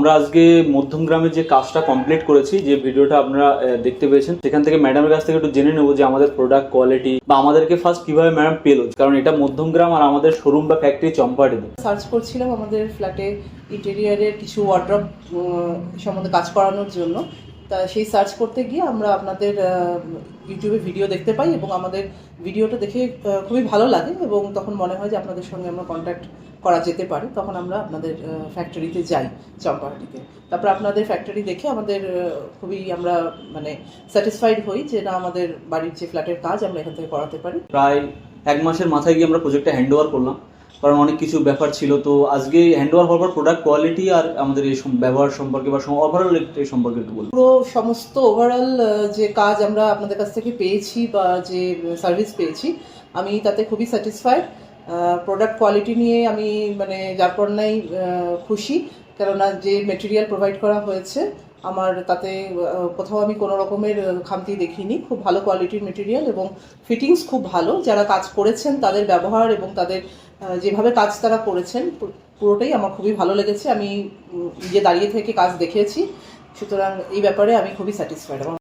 আমরা আজকে মধ্যমগ্রামে যে কাজটা কমপ্লিট করেছি, যে ভিডিওটা আপনারা দেখতে পেয়েছেন, সেখান থেকে ম্যাডামের কাছ থেকে একটু জেনে নেবো যে আমাদের প্রোডাক্ট কোয়ালিটি বা আমাদেরকে ফার্স্ট কিভাবে ম্যাডাম পেলো, কারণ এটা মধ্যমগ্রাম আর আমাদের শোরুম বা ফ্যাক্টরি চম্পাহাটিতে। সার্চ করছিলাম আমাদের ফ্ল্যাটে ইন্টেরিয়ারের কিছু ওয়ার্ড্রপ সম্বন্ধে কাজ করানোর জন্য। তা সেই সার্চ করতে গিয়ে আমরা আপনাদের ইউটিউবে ভিডিও দেখতে পাই এবং আমাদের ভিডিওটা দেখে খুবই ভালো লাগে এবং তখন মনে হয় যে আপনাদের সঙ্গে আমরা কন্ট্যাক্ট করা যেতে পারে। তখন আমরা আপনাদের ফ্যাক্টরিতে যাই চম্পাহাটিতে। তারপর আপনাদের ফ্যাক্টরি দেখে আমাদের খুবই আমরা মানে স্যাটিসফাইড হই যে না, আমাদের বাড়ির যে ফ্ল্যাটের কাজ আমরা এখান থেকে করাতে পারি। প্রায় 1 মাসের মাথায় গিয়ে আমরা প্রজেক্টটা হ্যান্ড ওভার করলাম, কারণ অনেক কিছু ব্যাপার ছিল। তো আজকে হ্যান্ড ওভার হওয়ার পর প্রোডাক্ট কোয়ালিটি আর আমাদের এই ব্যবহার সম্পর্কে বা ওভারঅল এই সম্পর্কে একটু বলবো। পুরো সমস্ত ওভারঅল যে কাজ আমরা আপনাদের কাছ থেকে পেয়েছি বা যে সার্ভিস পেয়েছি, আমি তাতে খুবই স্যাটিসফাইড। প্রোডাক্ট কোয়ালিটি নিয়ে আমি মানে যারপরনাই খুশি, কেননা যে মেটেরিয়াল প্রোভাইড করা হয়েছে আমার তাতে কোথাও আমি কোনো রকমের খামতি দেখিনি। খুব ভালো কোয়ালিটির মেটেরিয়াল এবং ফিটিংস খুব ভালো। যারা কাজ করেছেন তাদের ব্যবহার এবং তাদের যেভাবে কাজ তারা করেছেন পুরোটাই আমার খুবই ভালো লেগেছে। আমি নিজে দাঁড়িয়ে থেকে কাজ দেখেছি, সুতরাং এই ব্যাপারে আমি খুবই স্যাটিসফাইড।